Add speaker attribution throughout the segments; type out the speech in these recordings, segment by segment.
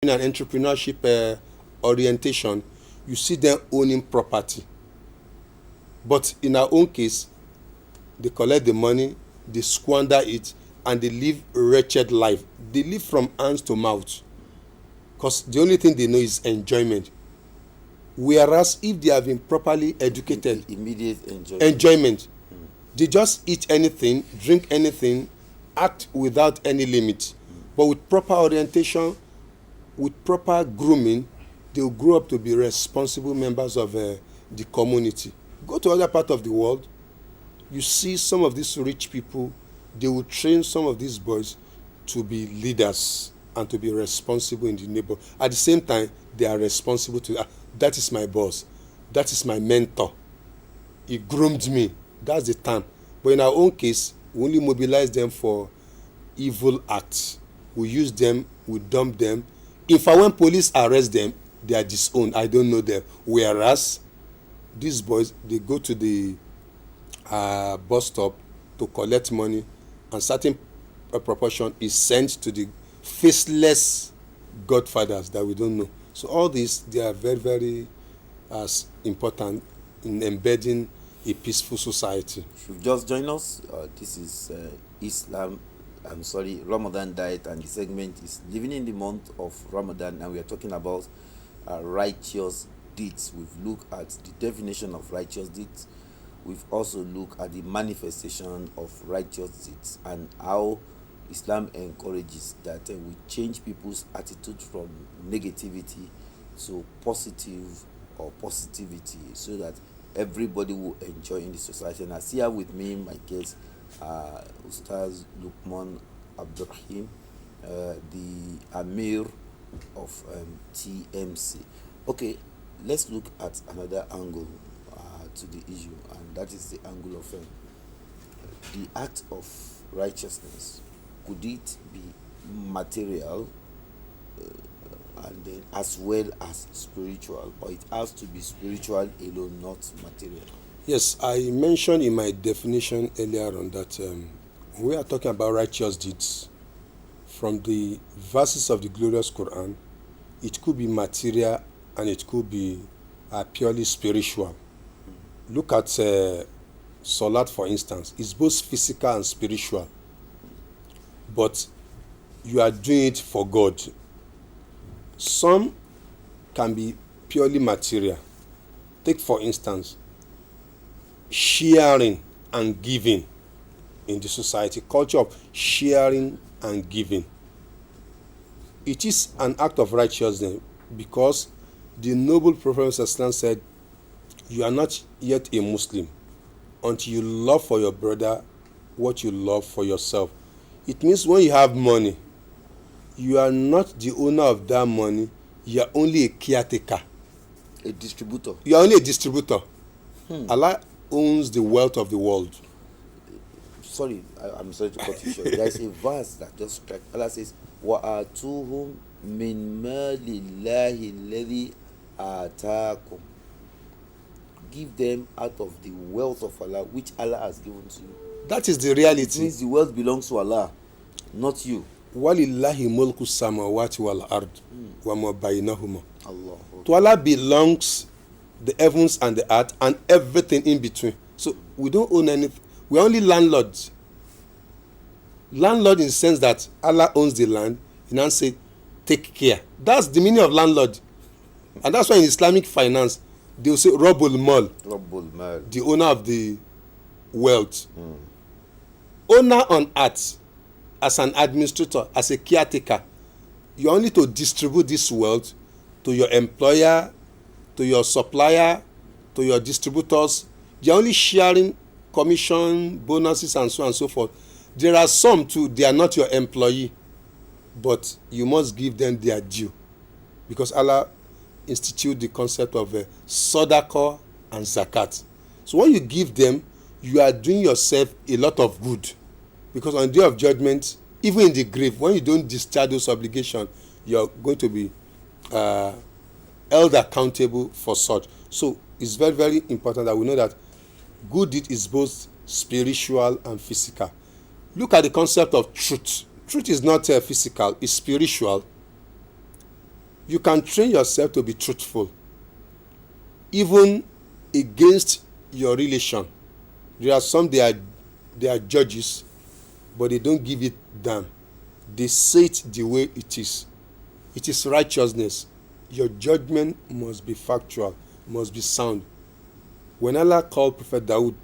Speaker 1: an entrepreneurship orientation, you see them owning property. But in our own case, they collect the money, they squander it, and they live a wretched life. They live from hands to mouth, because the only thing they know is enjoyment. Whereas if they have been properly educated,
Speaker 2: immediate
Speaker 1: enjoyment. They just eat anything, drink anything, act without any limit. But with proper orientation, with proper grooming, they will grow up to be responsible members of the community. Go to other part of the world, you see some of these rich people, they will train some of these boys to be leaders and to be responsible in the neighborhood. At the same time, they are responsible to, that is my boss, that is my mentor. He groomed me. That's the term. But in our own case, we only mobilize them for evil acts. We use them, we dump them. In fact, when police arrest them, they are disowned. I don't know them. Whereas these boys, they go to the bus stop to collect money, and certain proportion is sent to the faceless godfathers that we don't know. So all these, they are very, very important in embedding a peaceful society.
Speaker 2: If you've just joined us, this is Ramadan diet, and the segment is living in the month of Ramadan, and we are talking about righteous deeds. We've looked at the definition of righteous deeds. We've also looked at the manifestation of righteous deeds and how Islam encourages that we change people's attitude from negativity to positive or positivity, so that everybody will enjoy in the society. And I see here with me my guest, Ustaz Lukman Abdurrahim, the Amir of TMC. Okay, let's look at another angle to the issue, and that is the angle of the act of righteousness. Could it be material and then as well as spiritual, or it has to be spiritual alone, not material?
Speaker 1: Yes, I mentioned in my definition earlier on that we are talking about righteous deeds. From the verses of the glorious Quran, it could be material and it could be purely spiritual. Look at Salat, for instance. It's both physical and spiritual, but you are doing it for God. Some can be purely material. Take, for instance, sharing and giving in the society, culture of sharing and giving. It is an act of righteousness, because the noble Prophet said, you are not yet a Muslim until you love for your brother what you love for yourself. It means when you have money, you are not the owner of that money, you are only a caretaker.
Speaker 2: A distributor.
Speaker 1: You are only a distributor. Allah owns the wealth of the world.
Speaker 2: Sorry, I'm sorry to cut you short. There is a verse that just struck. Allah says, وَآتُوهُمْ مِنْ مَالِ اللَّهِ الَّذِي آتَاكُمْ. Give them out of the wealth of Allah, which Allah has given to you.
Speaker 1: That is the reality.
Speaker 2: It means the wealth belongs to Allah, not you.
Speaker 1: وَلِلَّهِ مُلْكُ السَّمَاوَاتِ وَالْأَرْضِ وَمَا بَيْنَهُمَا.
Speaker 2: Allah.
Speaker 1: To Allah belongs the heavens and the earth and everything in between. So we don't own anything. We're only landlords. Landlord in the sense that Allah owns the land, and now say, take care. That's the meaning of landlord. And that's why in Islamic finance, they will say, Rabbul Mal, the owner of the wealth. Owner on earth, as an administrator, as a caretaker, you only to distribute this wealth to your employer, to your supplier, to your distributors. You're only sharing commission, bonuses, and so on and so forth. There are some too, they are not your employee, but you must give them their due, because Allah institute the concept of sadaqah and zakat. So when you give them, you are doing yourself a lot of good, because on the day of judgment, even in the grave, when you don't discharge those obligations, you are going to be held accountable for such. So it's very, very important that we know that good deed is both spiritual and physical. Look at the concept of truth. Truth is not physical, it's spiritual. You can train yourself to be truthful, even against your relation. There are some, they are judges, but they don't give it damn. They say it the way it is. It is righteousness. Your judgment must be factual, must be sound. When Allah called Prophet Dawood,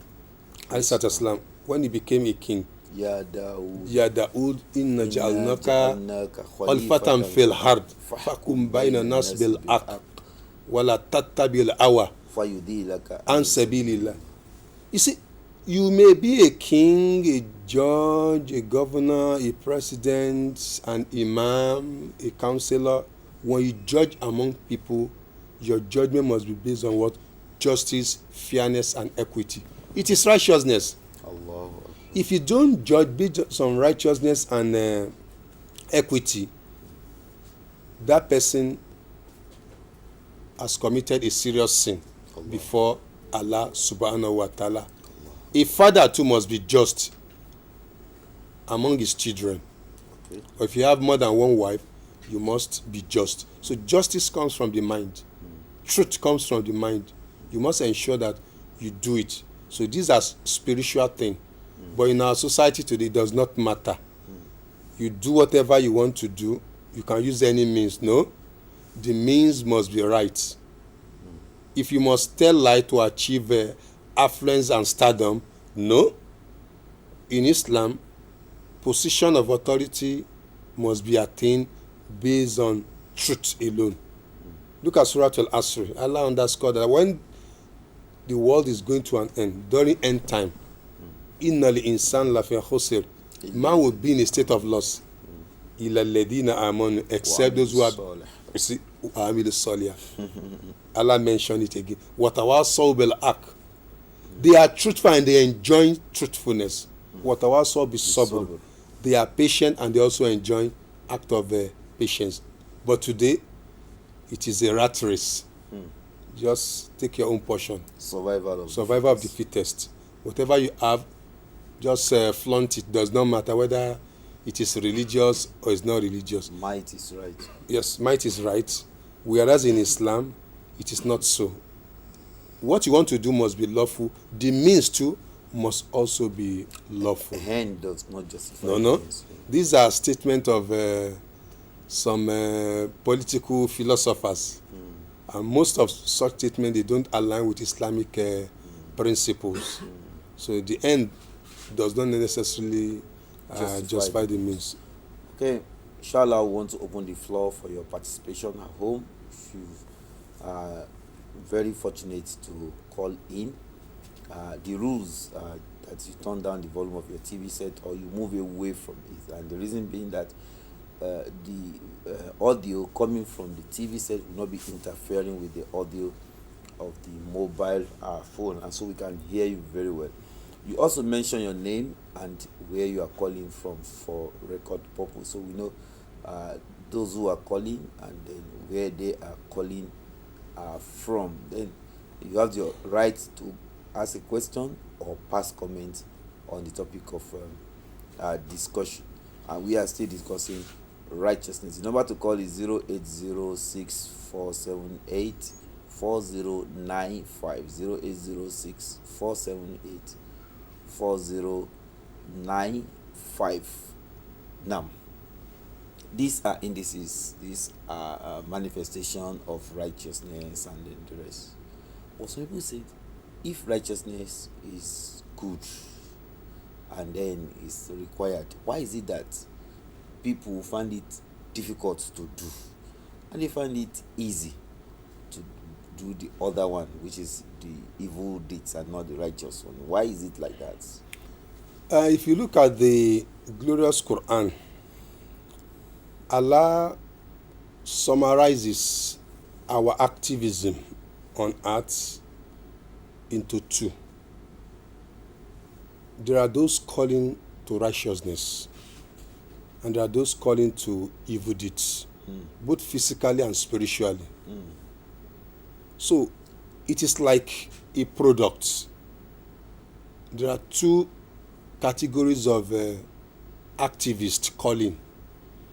Speaker 1: alayhi when he became a king,
Speaker 2: Ya Dawood,
Speaker 1: Ya Dawood, inna ja'alnaka khalifatan fil ard fakum bayna nas bil haqq wala tattabil hawa
Speaker 2: fayudilaka
Speaker 1: an sabilillah. You see, you may be a king, a judge, a governor, a president, an imam, a counselor. When you judge among people, your judgment must be based on what? Justice, fairness, and equity. It is righteousness.
Speaker 2: Allah.
Speaker 1: If you don't judge based on righteousness and equity, that person has committed a serious sin before Allah subhanahu wa ta'ala. A father too must be just among his children.
Speaker 2: Okay.
Speaker 1: Or if you have more than one wife, you must be just. So justice comes from the mind. Truth comes from the mind. You must ensure that you do it. So these are spiritual things. But in our society today, it does not matter. You do whatever you want to do. You can use any means. No. The means must be right. If you must tell lie to achieve affluence and stardom, no. In Islam, position of authority must be attained based on truth alone. Look at Surah Al-Asr. Allah underscored that when the world is going to an end, during end time, innal insan lafi khusr, man will be in a state of loss. Illa alladhina amanu, except those who are Allah mentioned it again. Watawasaw bil haqq. They are truthful and they enjoy truthfulness. Watawasaw bis sabr. They are patient and they also enjoy act of patience. But today, it is a rat race. Just take your own portion.
Speaker 2: Survival
Speaker 1: of the fittest. Whatever you have, just flaunt it. Does not matter whether it is religious or it's not religious.
Speaker 2: Might is right.
Speaker 1: Yes, might is right. Whereas in Islam, it is not so. What you want to do must be lawful. The means too must also be lawful.
Speaker 2: The hand does not justify.
Speaker 1: No. These are statements of some political philosophers. And most of such statements, they don't align with Islamic principles. So the end does not necessarily justify the means.
Speaker 2: Okay, inshallah, we want to open the floor for your participation at home. If you are very fortunate to call in, the rules that you turn down the volume of your TV set or you move away from it. And the reason being that the audio coming from the TV set will not be interfering with the audio of the mobile phone, and so we can hear you very well. You also mention your name and where you are calling from for record purpose, so we know those who are calling and then where they are calling from. Then you have your right to ask a question or pass comment on the topic of discussion, and we are still discussing righteousness. The number to call is 08064784095. 08064784095. Now, these are indices, these are manifestation of righteousness and then the rest. But some people say, if righteousness is good and then is required, why is it that people find it difficult to do and they find it easy to do the other one, which is the evil deeds and not the righteous one? Why is it like that?
Speaker 1: If you look at the glorious Quran, Allah summarizes our activism on earth into two. There are those calling to righteousness, and there are those calling to evil deeds, both physically and spiritually. So it is like a product. There are two categories of activist calling.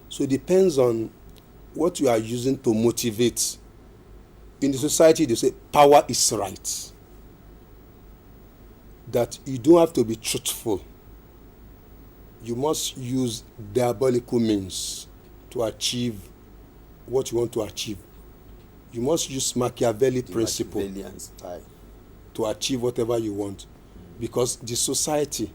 Speaker 1: So it depends on what you are using to motivate. In the society, they say power is right. That you don't have to be truthful. You must use diabolical means to achieve what you want to achieve. You must use Machiavelli principle
Speaker 2: Machiavellian style.
Speaker 1: to achieve whatever you want, because the society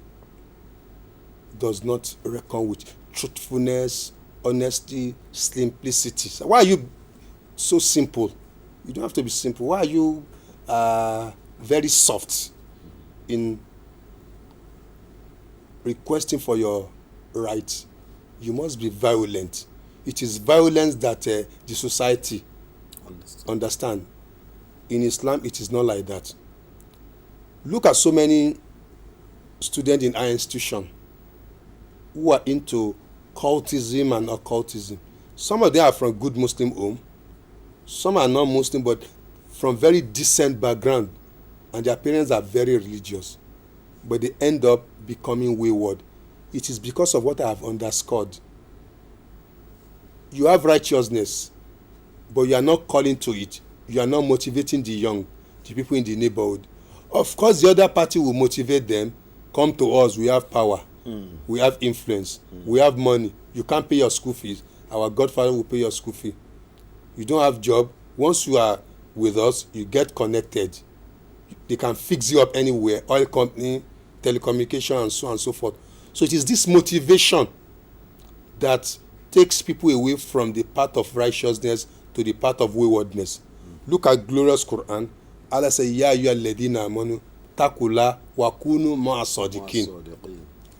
Speaker 1: does not reckon with truthfulness, honesty, simplicity. So why are you so simple? You don't have to be simple. Why are you very soft in requesting for your rights? You must be violent. It is violence that the society understand. In Islam, it is not like that. Look at so many students in our institution who are into cultism and occultism. Some of them are from good Muslim home. Some are not Muslim, but from very decent background, and their parents are very religious, but they end up becoming wayward. It is because of what I have underscored. You have righteousness, but you are not calling to it. You are not motivating the young, the people in the neighborhood. Of course, the other party will motivate them. Come to us, we have power, we have influence, we have money. You can't pay your school fees. Our Godfather will pay your school fee. You don't have job. Once you are with us, you get connected. They can fix you up anywhere, oil company, telecommunication, and so on and so forth. So it is this motivation that takes people away from the path of righteousness to the path of waywardness. Look at glorious Quran. Allah says, Ya ayyuhal ladina amanu takula wa kunu ma'as sadiqin.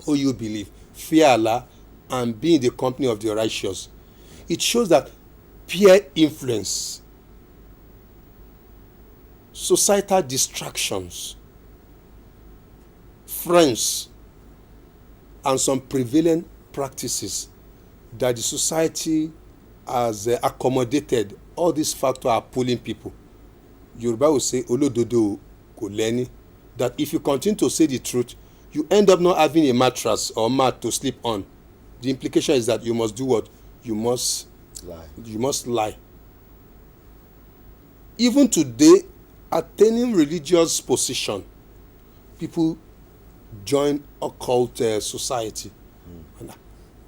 Speaker 1: Oh, you believe, fear Allah and be in the company of the righteous. It shows that peer influence, societal distractions, friends, and some prevalent practices that the society has accommodated, all these factors are pulling people. Yoruba will say, Olododo ko leni, that if you continue to say the truth, you end up not having a mattress or mat to sleep on. The implication is that you must do what? You must lie. You must lie. Even today, attaining religious position, people join occult society. And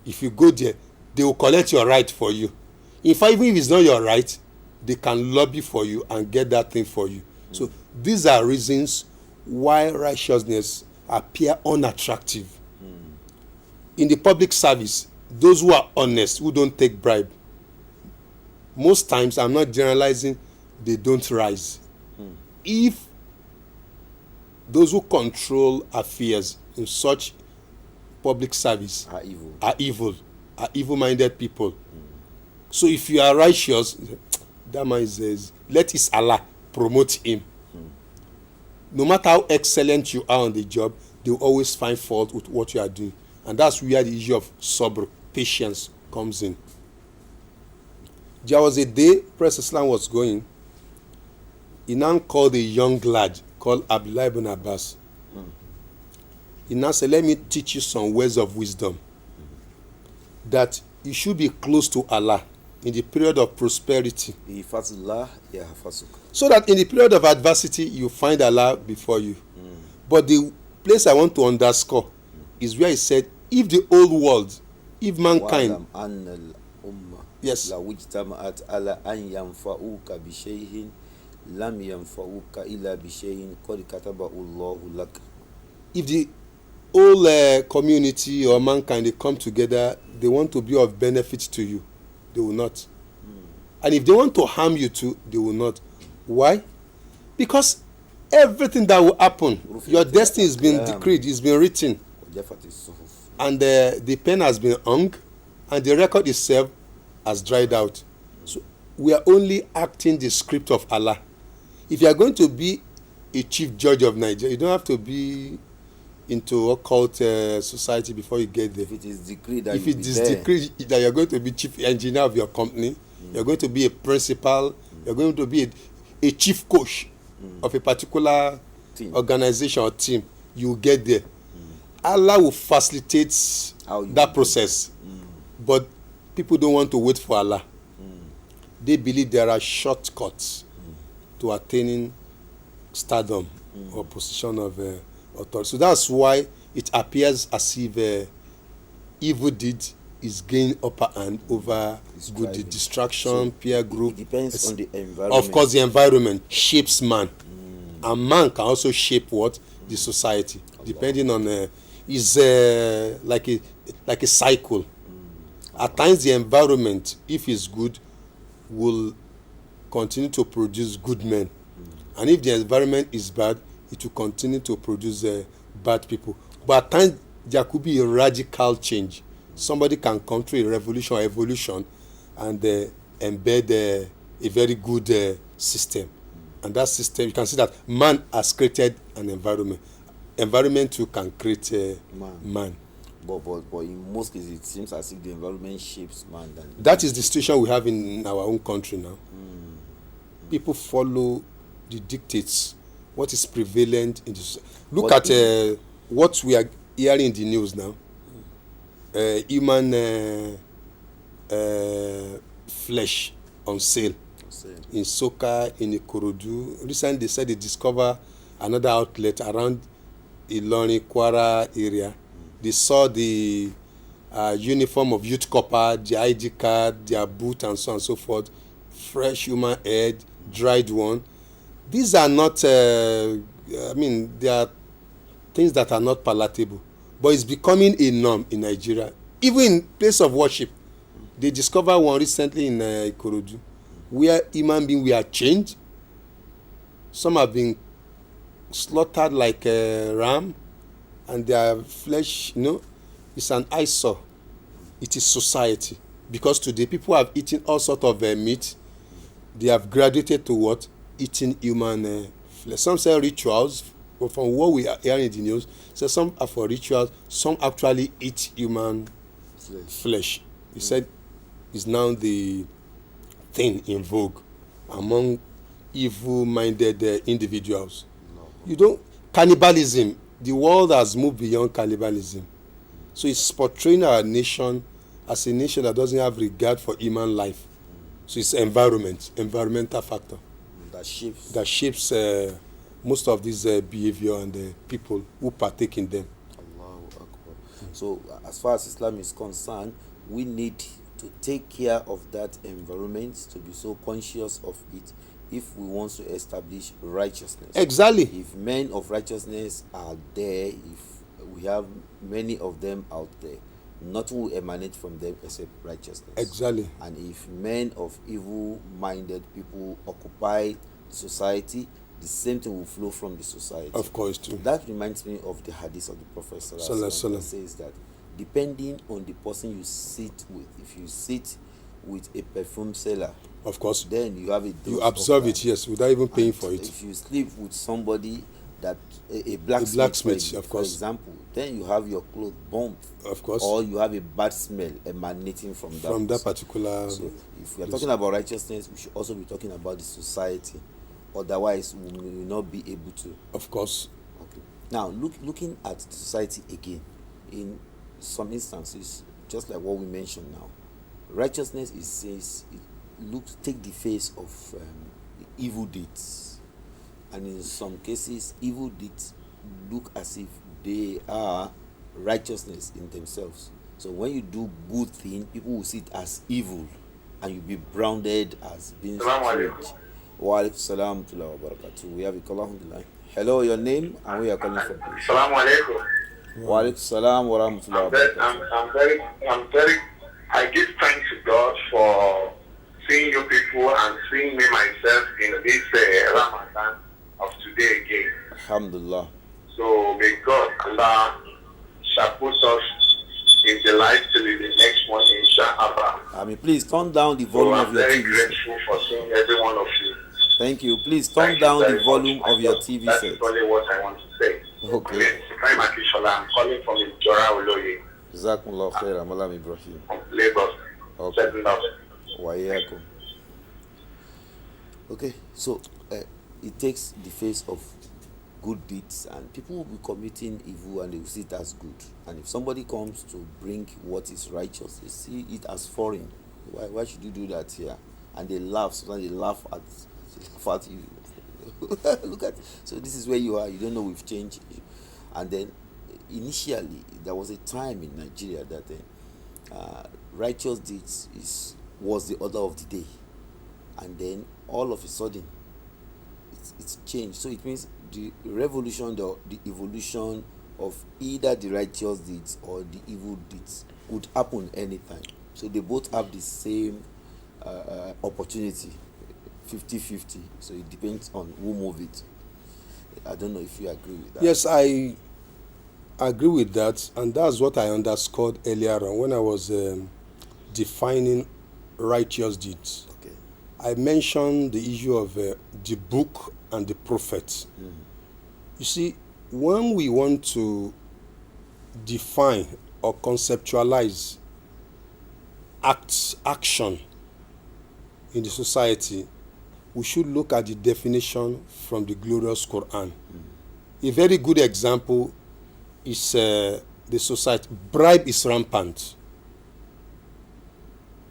Speaker 1: if you go there, they will collect your right for you. In fact, even if it's not your right, they can lobby for you and get that thing for you. So these are reasons why righteousness appear unattractive. In the public service, those who are honest, who don't take bribe, most times, I'm not generalizing, they don't rise. If those who control affairs in such public service are evil-minded people. So if you are righteous, that man says, let his Allah promote him. No matter how excellent you are on the job, they will always find fault with what you are doing. And that's where the issue of sabr, patience, comes in. There was a day Prophet Islam was going. He now called a young lad called Abdullah ibn Abbas. He now said, let me teach you some words of wisdom. That you should be close to Allah in the period of prosperity. So that in the period of adversity, you find Allah before you. But the place I want to underscore is where he said, if the old world, if mankind, yes, if the whole community or mankind, they come together, they want to be of benefit to you, they will not. And if they want to harm you too, they will not. Why? Because everything that will happen, your destiny has been decreed, it's been written, and the pen has been hung, and the record itself has dried out. So we are only acting the script of Allah. If you are going to be a chief judge of Nigeria, you don't have to be into occult society before you get there.
Speaker 2: If it is decreed that
Speaker 1: you are going to be chief engineer of your company, you are going to be a principal, you are going to be a chief coach of a particular organization or team, you will get there. Allah will facilitate that process, but people don't want to wait for Allah. they believe there are shortcuts to attaining stardom or position of authority. So that's why it appears as if evil deed is gaining upper hand over good deed. Distraction, so peer group.
Speaker 2: It depends on the environment.
Speaker 1: Of course, the environment shapes man, and man can also shape what the society, depending on is like a cycle. At times, the environment, if it's good, will continue to produce good men, and if the environment is bad, it will continue to produce bad people. But at times there could be a radical change. Somebody can come to a revolution or evolution and embed a very good system, and that system, you can see that man has created an environment. Environment too can create man.
Speaker 2: But in most cases it seems as if the environment shapes man.
Speaker 1: That is the situation we have in our own country now. People follow the dictates, what is prevalent in the society. Look at what we are hearing in the news now. Human flesh on sale in Soka, in Ikorodu. Recently they said they discover another outlet around Ilorin, Kwara area. They saw the uniform of youth corps, the ID card, their boot, and so on and so forth. Fresh human head, dried one. These are not, they are things that are not palatable. But it's becoming a norm in Nigeria. Even in place of worship. They discovered one recently in Ikorodu, where human beings were changed. Some have been slaughtered like a ram, and their flesh, it's an eyesore. It is society. Because today people have eaten all sorts of meat. They have graduated to what? Eating human flesh. Some say rituals, but from what we are hearing in the news, so some are for rituals, some actually eat human flesh. He said it's now the thing in vogue among evil-minded individuals. Cannibalism, the world has moved beyond cannibalism. So it's portraying our nation as a nation that doesn't have regard for human life. So it's environmental factor that shapes most of this behavior and the people who partake in them.
Speaker 2: Allahu Akbar. So as far as Islam is concerned, we need to take care of that environment, to be so conscious of it if we want to establish righteousness.
Speaker 1: Exactly.
Speaker 2: If men of righteousness are there, if we have many of them out there, nothing will emanate from them except righteousness.
Speaker 1: Exactly.
Speaker 2: And if men of evil-minded people occupy society, the same thing will flow from the society.
Speaker 1: Of course, too.
Speaker 2: That reminds me of the hadith of the Prophet that says that depending on the person you sit with, if you sit with a perfume seller,
Speaker 1: of course,
Speaker 2: then you have a dose.
Speaker 1: You observe it, yes, without even paying for it.
Speaker 2: If you sleep with somebody that a blacksmith,
Speaker 1: of
Speaker 2: for
Speaker 1: course,
Speaker 2: example, then you have your clothes burnt,
Speaker 1: of course,
Speaker 2: or you have a bad smell emanating from that
Speaker 1: particular.
Speaker 2: So if we are talking about righteousness, we should also be talking about the society. Otherwise, we will not be able to.
Speaker 1: Of course.
Speaker 2: Okay. Now, looking at the society again, in some instances, just like what we mentioned now, righteousness take the face of evil deeds, and in some cases, evil deeds look as if they are righteousness in themselves. So when you do good thing, people will see it as evil, and you'll be branded as being strange. Wa alaikum salam wa barakatuh. We have a caller on the line. Hello, your name and where you are calling from?
Speaker 3: Assalamu alaikum.
Speaker 2: Wa alaikum salam wa rahmatullahi wa barakatuh.
Speaker 3: I'm very, I give thanks to God for seeing you people and seeing me myself in this Ramadan of today again.
Speaker 2: Alhamdulillah.
Speaker 3: So may God, Allah, shall put us in the life till the next one, inshallah.
Speaker 2: Please turn down the volume of your TV.
Speaker 3: I'm very grateful for seeing every one of you.
Speaker 2: Thank you. Please turn down the volume of your TV set.
Speaker 3: That's only what I want to say.
Speaker 2: Okay.
Speaker 3: I'm calling from Ijora Oloye.
Speaker 2: Jazakumullah khairan, Malam Ibrahim.
Speaker 3: From Lagos.
Speaker 2: Okay. Okay, so it takes the face of good deeds, and people will be committing evil and they will see it as good. And if somebody comes to bring what is righteous, they see it as foreign. Why should you do that here? and they laugh. Sometimes they laugh at you. Look at, so this is where you are. You don't know we've changed. And then initially there was a time in Nigeria that righteous deeds was the order of the day, and then all of a sudden it's changed. So it means the revolution, the evolution of either the righteous deeds or the evil deeds could happen anytime. So they both have the same opportunity, 50-50. So it depends on who move it. I don't know if you agree with that.
Speaker 1: Yes, I agree with that, and that's what I underscored earlier on when I was defining righteous deeds.
Speaker 2: Okay.
Speaker 1: I mentioned the issue of the book and the prophet. You see, when we want to define or conceptualize action in the society, we should look at the definition from the glorious Quran. A very good example is the society. Bribe is rampant.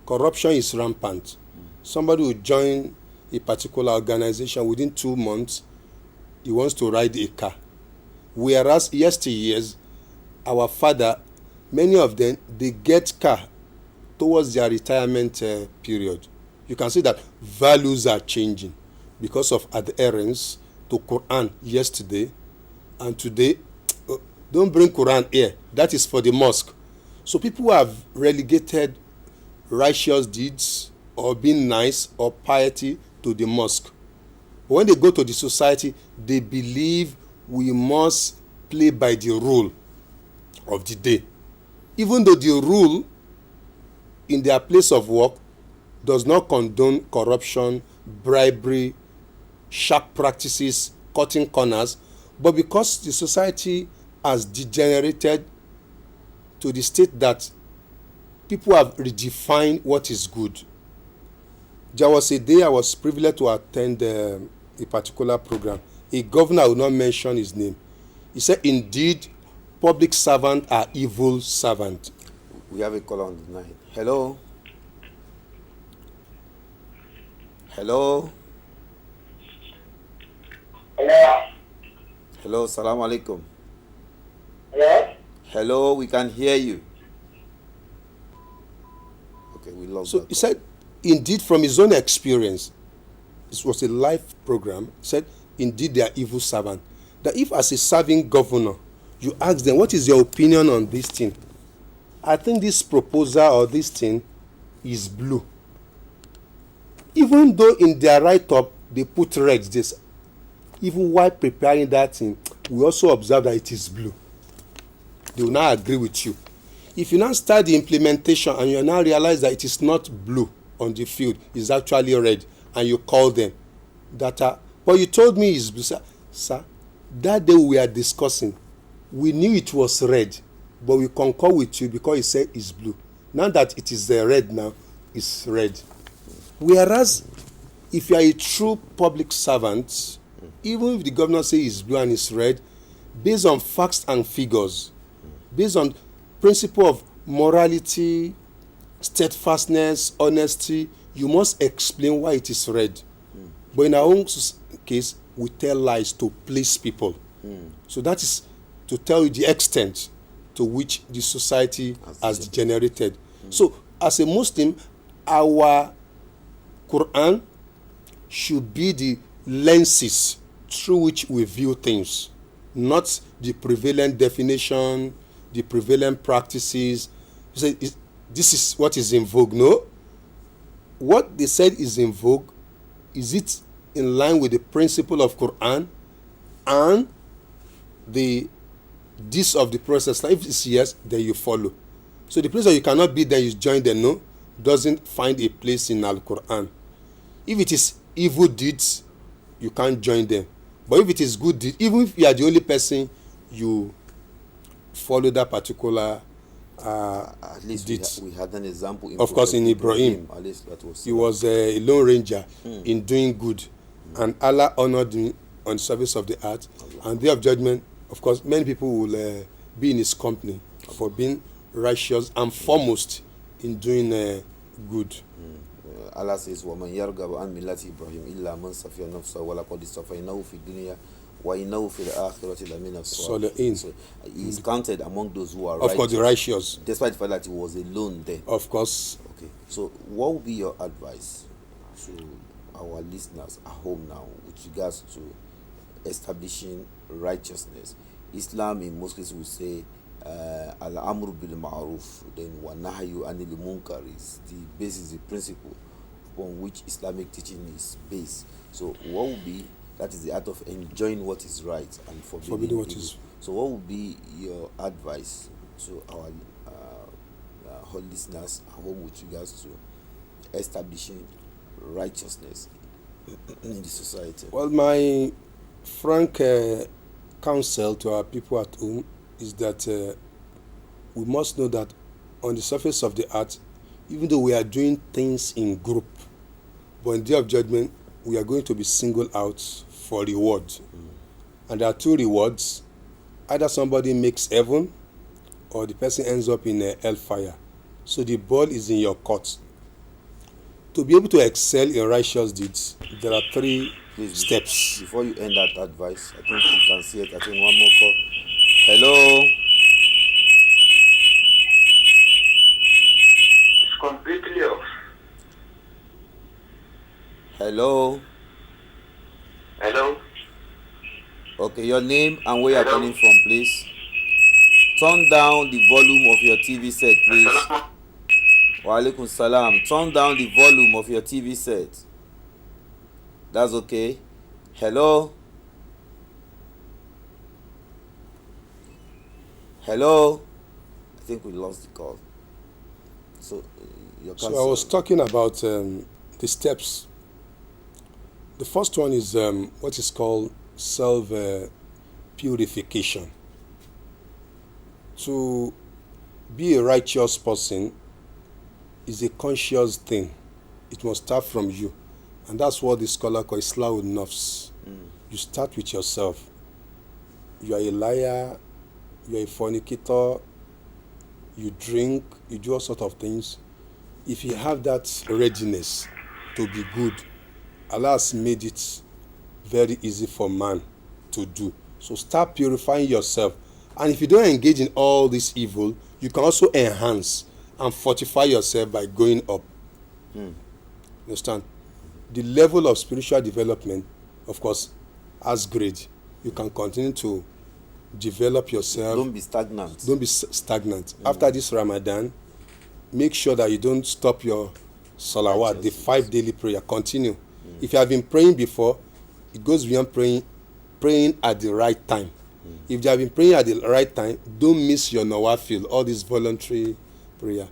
Speaker 1: Corruption is rampant. Somebody will join a particular organization, within 2 months, he wants to ride a car. Whereas yesteryears, our father, many of them, they get car towards their retirement period. You can see that values are changing because of adherence to Quran yesterday, and today, don't bring Quran here. That is for the mosque. So people have relegated righteous deeds or being nice or piety to the mosque. But when they go to the society, they believe we must play by the rule of the day. Even though the rule in their place of work does not condone corruption, bribery, sharp practices, cutting corners, but because the society has degenerated to the state that people have redefined what is good. There was a day I was privileged to attend a particular program. A governor, I will not mention his name. He said, indeed, public servants are evil servants.
Speaker 2: We have a call on the line. Hello? Hello?
Speaker 3: Hello?
Speaker 2: Hello, salam alaikum.
Speaker 3: Hello?
Speaker 2: Hello, we can hear you. Okay, we lost
Speaker 1: So
Speaker 2: that.
Speaker 1: he said, indeed, from his own experience, this was a live program, he said, indeed, they are evil servants. That if as a serving governor, you ask them, what is your opinion on this thing? I think this proposal or this thing is blue. Even though in their write-up, they put red, this, even while preparing that thing, we also observe that it is blue. They will not agree with you. If you now start the implementation and you now realize that it is not blue on the field, it's actually red, and you call them, but you told me it's blue. Sir, that day we were discussing, we knew it was red, but we concur with you because you said it's blue. Now that it is red now, it's red. Whereas, if you are a true public servant, even if the governor says it's blue and it's red, based on facts and figures, based on principle of morality, steadfastness, honesty, you must explain why it is red. But in our own case, we tell lies to please people. So that is to tell you the extent to which the society has degenerated. So as a Muslim, our Quran should be the lenses through which we view things, not the prevalent definition, the prevalent practices. You say, this is what is in vogue. No. What they said is in vogue, is it in line with the principle of Quran and the this of the process? Like if it's yes, then you follow. So the place that you cannot be there, you join the no, doesn't find a place in Al-Quran. If it is evil deeds, you can't join them. But if it is good deeds, even if you are the only person, you follow that particular
Speaker 2: at least
Speaker 1: deeds.
Speaker 2: we had an example.
Speaker 1: Of course, in Ibrahim,
Speaker 2: at least that was.
Speaker 1: He was a lone ranger in doing good, and Allah honored him on the surface of the earth. And day of judgment, of course, many people will be in his company for being righteous and foremost in doing good.
Speaker 2: Allah says, وَمَنْ يَرْغَبُ عَنْ مِلَّةِ إِبْرَاهِيمَ إِلَّا مَنْ سَفِيَ نَفْسَهُ وَلَقَدِ اصْطَفَيْنَاهُ فِي الدُّنْيَا وَإِنَّهُ فِي الْآخِرَةِ لَمِنَ الصَّالِحِينَ. So he is counted among those who are
Speaker 1: Of course, the righteous.
Speaker 2: despite the fact that he was alone then.
Speaker 1: Of course.
Speaker 2: Okay, so what would be your advice to our listeners at home now with regards to establishing righteousness? Islam in most cases will say al-amru bil ma'ruf, then wa nahyu anil munkar is the basis, the principle upon which Islamic teaching is based. So what would be, that is the art of enjoying what is right and forbidding what is. So what would be your advice to our listeners at home with regards to establishing righteousness in the society?
Speaker 1: Well, my frank counsel to our people at home is that we must know that on the surface of the earth, even though we are doing things in group, but in the day of judgment, we are going to be singled out for reward. And there are two rewards. Either somebody makes heaven or the person ends up in a hellfire. So the ball is in your court. To be able to excel in righteous deeds, there are three steps.
Speaker 2: Before you end that advice, I think you can see it. I think one more call. Hello.
Speaker 3: It's completely off.
Speaker 2: Hello.
Speaker 3: Hello?
Speaker 2: Okay, your name and where you are calling from, please. Turn down the volume of your TV set, please. Wa alaikum salam. Turn down the volume of your TV set. That's okay. Hello? Hello? I think we lost the call. So,
Speaker 1: So I was talking about the steps. The first one is what is called self-purification. To be a righteous person is a conscious thing. It must start from you. And that's what the scholar calls Islahul Nafs. You start with yourself. You are a liar, you are a fornicator, you drink, you do all sorts of things. If you have that readiness to be good, Allah has made it very easy for man to do. So start purifying yourself. And if you don't engage in all this evil, you can also enhance and fortify yourself by going up. Understand? The level of spiritual development, of course, has grade. You can continue to develop yourself.
Speaker 2: Don't be stagnant.
Speaker 1: Don't be stagnant. After this Ramadan, make sure that you don't stop your salawat, the 5 daily prayer. Continue. If you have been praying before, it goes beyond praying at the right time. If you have been praying at the right time, don't miss your nawafil, all this voluntary prayer.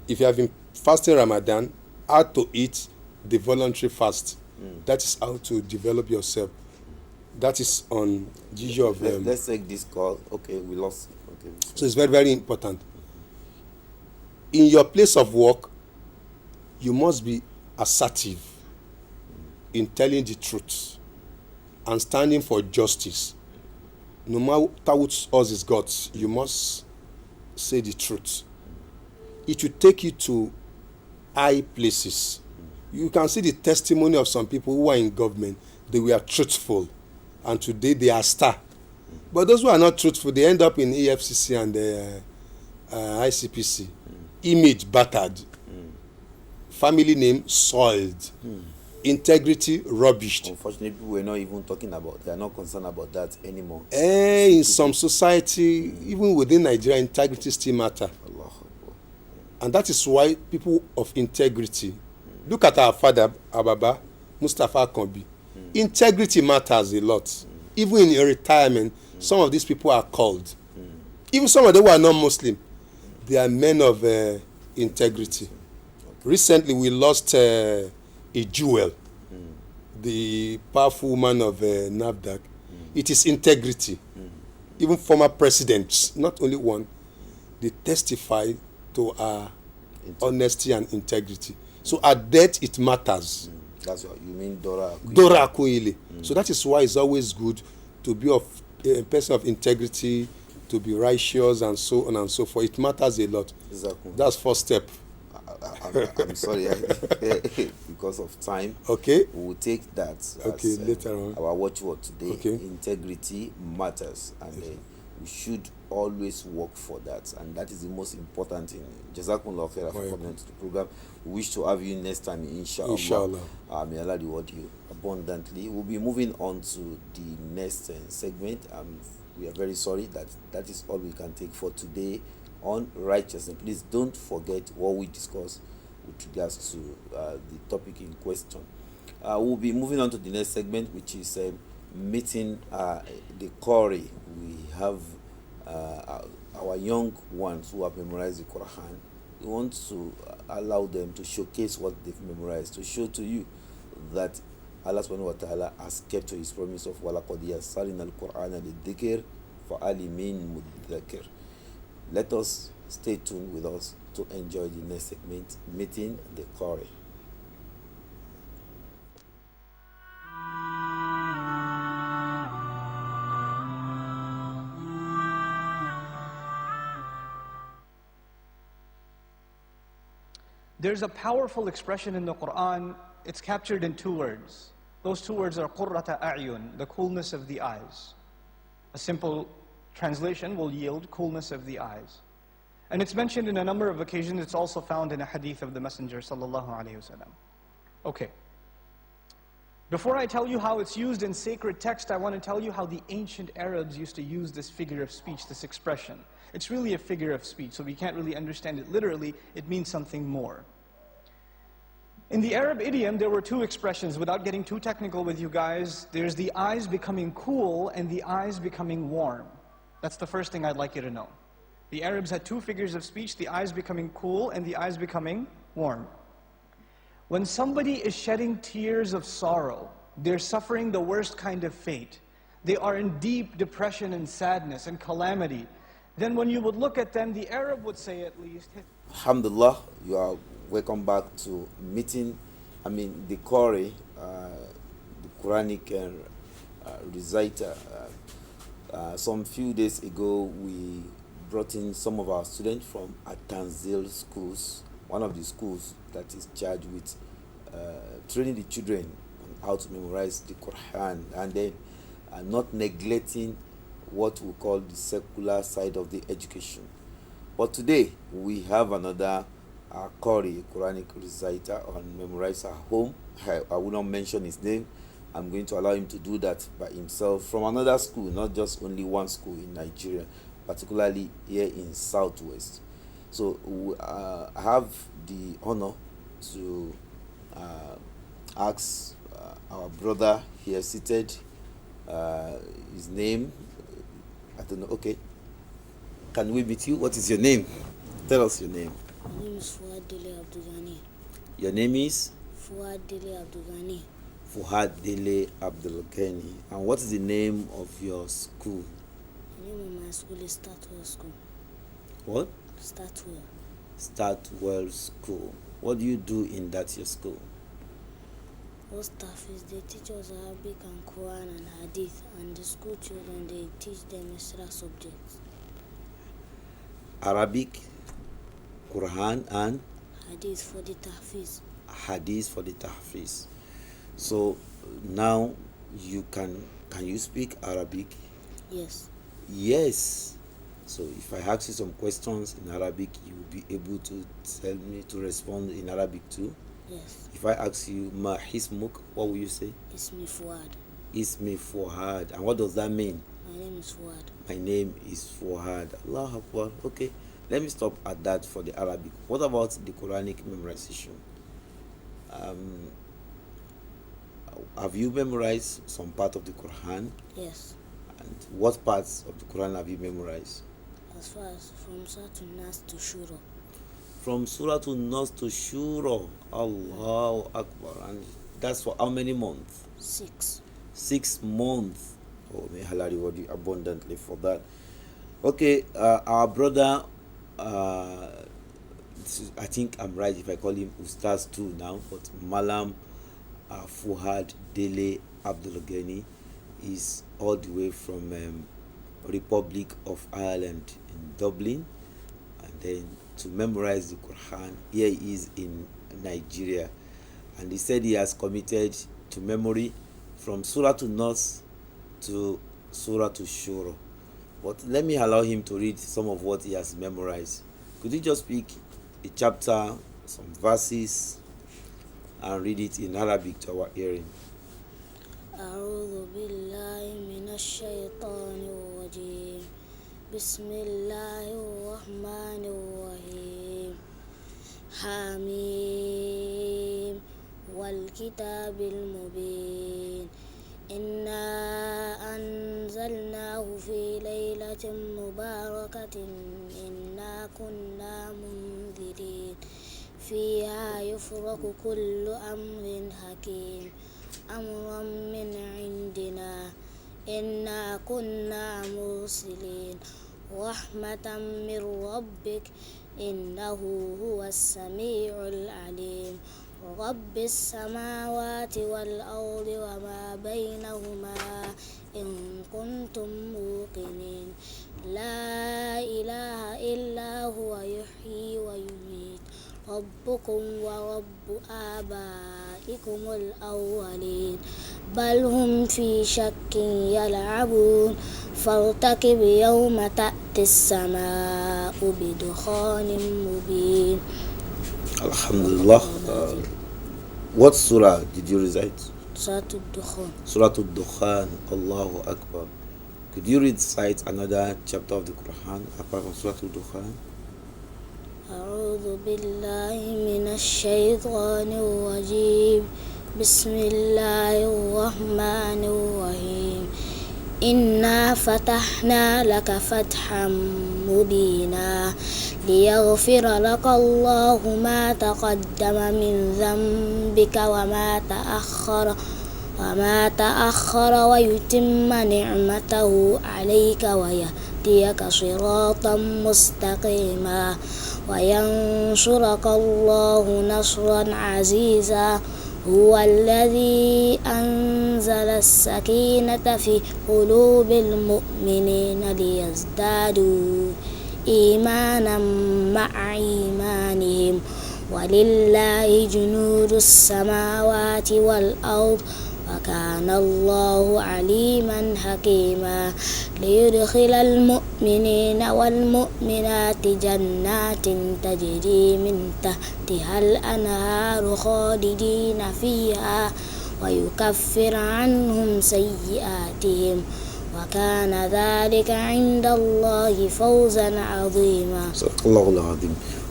Speaker 1: If you have been fasting Ramadan, add to it the voluntary fast. That is how to develop yourself. That is on the issue of
Speaker 2: let's take this call. Okay, we lost it. Okay.
Speaker 1: So it's very, very important. In your place of work, you must be assertive in telling the truth and standing for justice. No matter what us is got, you must say the truth. It will take you to high places. You can see the testimony of some people who are in government. They were truthful, and today they are star. But those who are not truthful, they end up in EFCC and the ICPC. Image battered, family name soiled, integrity rubbished.
Speaker 2: Unfortunately, people were not even talking about, they are not concerned about that anymore.
Speaker 1: In some society, even within Nigeria, integrity still matter. And that is why people of integrity, look at our father, Ababa, Mustafa Akanbi. Integrity matters a lot. Even in retirement, some of these people are called. Even some of them who are not Muslim, they are men of integrity. Recently, we lost a jewel, the powerful woman of NAFDAC. It is integrity. Even former presidents, not only one, they testify to our honesty and integrity. So at death, it matters.
Speaker 2: That's what you mean, Dora
Speaker 1: Akunyili. So that is why it's always good to be a person of integrity, to be righteous, and so on and so forth. It matters a lot.
Speaker 2: Exactly.
Speaker 1: That's first step.
Speaker 2: I'm sorry, because of time.
Speaker 1: Okay.
Speaker 2: We will take that
Speaker 1: Okay,
Speaker 2: as
Speaker 1: later on.
Speaker 2: our watchword today.
Speaker 1: Okay.
Speaker 2: Integrity matters, and we should always work for that, and that is the most important thing. Jazakumullah khair for coming to the program. We wish to have you next time, inshallah. May Allah reward you abundantly. We'll be moving on to the next segment. We are very sorry that is all we can take for today on righteousness. Please don't forget what we discussed with regards to the topic in question. We'll be moving on to the next segment, which is meeting the Qari. We have our young ones who have memorized the Quran. We want to allow them to showcase what they've memorized, to show to you that Allah subhanahu wa ta'ala has kept to his promise of وَلَقَدْ يَسَّرْنَا الْقُرْآنَ لِلذِّكْرِ فَعَلِمٍ مُدَّكِرٍ. Let us stay tuned with us to enjoy the next segment, meeting the Qari.
Speaker 4: There's a powerful expression in the Quran. It's captured in 2 words. Those 2 words are qurrata a'yun, the coolness of the eyes. A simple translation will yield coolness of the eyes. And it's mentioned in a number of occasions. It's also found in a hadith of the Messenger sallallahu alaihi wasallam. Okay. Before I tell you how it's used in sacred text, I want to tell you how the ancient Arabs used to use this figure of speech, this expression. It's really a figure of speech, so we can't really understand it literally. It means something more. In the Arab idiom, there were 2 expressions. Without getting too technical with you guys, there's the eyes becoming cool and the eyes becoming warm. That's the first thing I'd like you to know. The Arabs had 2 figures of speech, the eyes becoming cool and the eyes becoming warm. When somebody is shedding tears of sorrow, they're suffering the worst kind of fate. They are in deep depression and sadness and calamity. Then when you would look at them, the Arab would say at least,
Speaker 2: Alhamdulillah, you are welcome back to meeting, the Qari, the Quranic reciter. Some few days ago, we brought in some of our students from Tanzil schools, one of the schools that is charged with training the children on how to memorize the Quran, and then not neglecting what we call the secular side of the education. But today, we have another Qari, Quranic reciter, on Memorize at Home. I will not mention his name. I'm going to allow him to do that by himself from another school, not just only one school in Nigeria, particularly here in Southwest. So I have the honor to ask our brother here seated, his name, I don't know, okay. Can we meet you? What is your name? Tell us your name.
Speaker 5: My name is Fuad Dele Abdulghani.
Speaker 2: Your name is?
Speaker 5: Fuad Dele Abdulghani.
Speaker 2: Fuad Dele Abdulghani. And what is the name of your school?
Speaker 5: The name of my school is Startwell School.
Speaker 2: What?
Speaker 5: Startwell.
Speaker 2: Startwell School. What do you do in that your school?
Speaker 5: What staff is they teach us Arabic and Quran and Hadith, and the school children they teach them extra subjects.
Speaker 2: Arabic, Quran, and
Speaker 5: Hadith for the tahfiz.
Speaker 2: Hadith for the tahfiz. So now can you speak Arabic?
Speaker 5: Yes.
Speaker 2: Yes. So if I ask you some questions in Arabic, you will be able to tell me to respond in Arabic too?
Speaker 5: Yes.
Speaker 2: If I ask you Ma Hismuk, what will you say?
Speaker 5: Ismi Fuad.
Speaker 2: Ismi Fuad. And what does that mean?
Speaker 5: My name is Fuad.
Speaker 2: My name is Fuad. Allah Akbar. Okay. Let me stop at that for the Arabic. What about the Quranic memorization? Have you memorized some part of the Quran?
Speaker 5: Yes.
Speaker 2: And what parts of the Quran have you memorized?
Speaker 5: As far as from Surah to Nas to Shura.
Speaker 2: From Surah to Nas to Shura. Allahu Akbar. And that's for how many months?
Speaker 5: 6.
Speaker 2: 6 months. Oh, may Allah reward you abundantly for that. Okay, our brother, I think I'm right if I call him Ustaz too now, but Malam Fuad Dele Abdulghani is all the way from Republic of Ireland in Dublin, and then to memorize the Quran. Here he is in Nigeria, and he said he has committed to memory from Surah to Nas to Surah to Shura. But let me allow him to read some of what he has memorized. Could you just pick a chapter, some verses, and read it in Arabic to our hearing?
Speaker 5: أعوذ بالله من الشيطان الرجيم بسم الله الرحمن الرحيم حميم والكتاب المبين إنا أنزلناه في ليلة مباركة إنا كنا منذرين فيها يفرق كل أمر حكيم أمرا من عندنا إنا كنا مرسلين رحمة من ربك إنه هو السميع العليم رب السماوات والأرض وما بينهما إن كنتم موقنين لا إله إلا هو يحيي ويميت ربكم ورب آبائكم الأولين بل هم في شك يلعبون فارتقب يوم تأتي السماء بدخان مبين.
Speaker 2: Alhamdulillah. What surah did you recite?
Speaker 5: Surah Al-Dukhan.
Speaker 2: Surah Al-Dukhan. Allahu Akbar. Could you recite another chapter of the Quran apart from Surah Al-Dukhan?
Speaker 5: أعوذ بالله من الشيطان الرجيم بسم الله الرحمن الرحيم إنا فتحنا لك فتحا مبينا ليغفر لك الله ما تقدم من ذنبك وما تأخر ويتم نعمته عليك ويهديك صراطا مستقيما وينصرك الله نصرا عزيزا هو الذي أنزل السكينة في قلوب المؤمنين ليزدادوا إيمانا مع إيمانهم ولله جنود السماوات والأرض وكان الله عليما حكيما ليدخل المؤمنين والمؤمنات جنات تجري من تحتها الأنهار خالدين فيها ويكفر عنهم سيئاتهم وكان ذلك عند الله فوزا عظيما.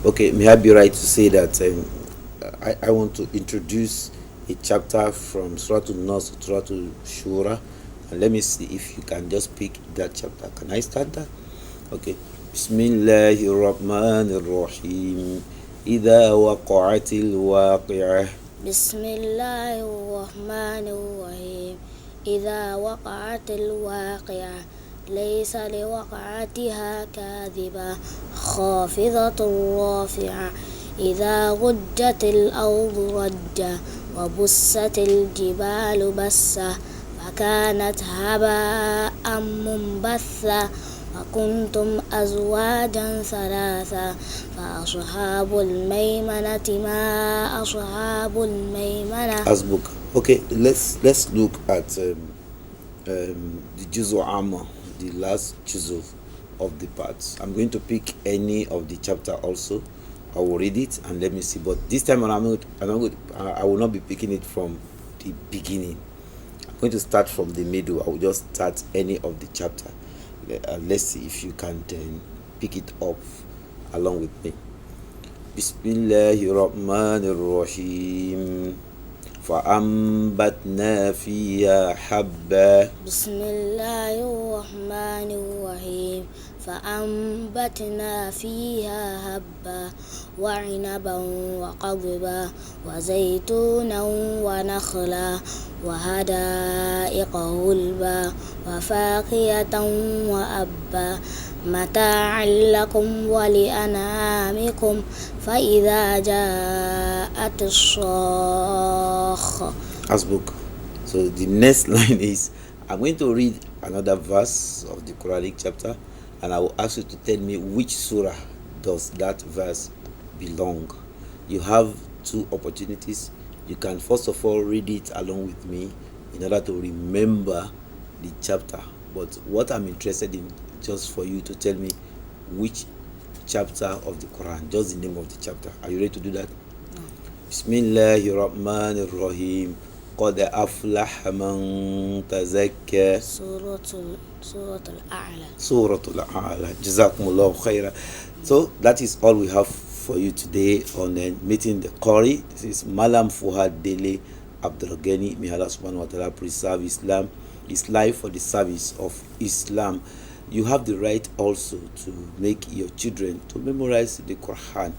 Speaker 2: Okay, may I be right to say that I want to introduce a chapter from Surah Nas to Surah Shura, and let me see if you can just pick that chapter. Can I start that? Okay. Bismillahirrahmanirrahim. إذا وقعت الواقعة.
Speaker 5: بسم الله الرحمن الرحيم إذا وقعت الواقعة ليس لوقعتها كاذبة خافضة رافعة إذا رجت الأرض رجا وبست الجبال بسا فكانت هباء منبثا وكنتم أزواجا ثلاثا فأصحاب الميمنة ما أصحاب الميمنة.
Speaker 2: Asbuk. Okay, let's look at the Juzu Amma, the last Juzu of the parts. I'm going to pick any of the chapter also. I will read it and let me see. But this time I will not be picking it from the beginning. I'm going to start from the middle. I will just start any of the chapter. Let's see if you can pick it up along with me. Bismillahirrahmanirrahim. فأنبتنا فيها حبا.
Speaker 5: بسم الله الرحمن الرحيم فأنبتنا فيها حبا وعنبا وقضبا وزيتونا ونخلا وحدائق غلبا وفاكهة وأبا متاعا لكم ولأنعامكم فإذا جاءت الصاخة.
Speaker 2: Asbuk. So the next line is, I'm going to read another verse of the Quranic chapter and I will ask you to tell me which surah does that verse belong? You have two opportunities. You can first of all read it along with me in order to remember the chapter. But what I'm interested in, just for you to tell me which chapter of the Quran, just the name of the chapter. Are you ready to do that?
Speaker 5: No.
Speaker 2: Bismillahirrahmanirrahim. قد أفلح من تزكى.
Speaker 5: Surah Al-A'la.
Speaker 2: Surah Al-A'la. Jazakumullahu khaira. So that is all we have for you today on meeting the Qari. This is Malam Fuhad Dele Abdul Ghani. May Allah subhanahu wa ta'ala preserve Islam, his life for the service of Islam. You have the right also to make your children to memorize the Quran.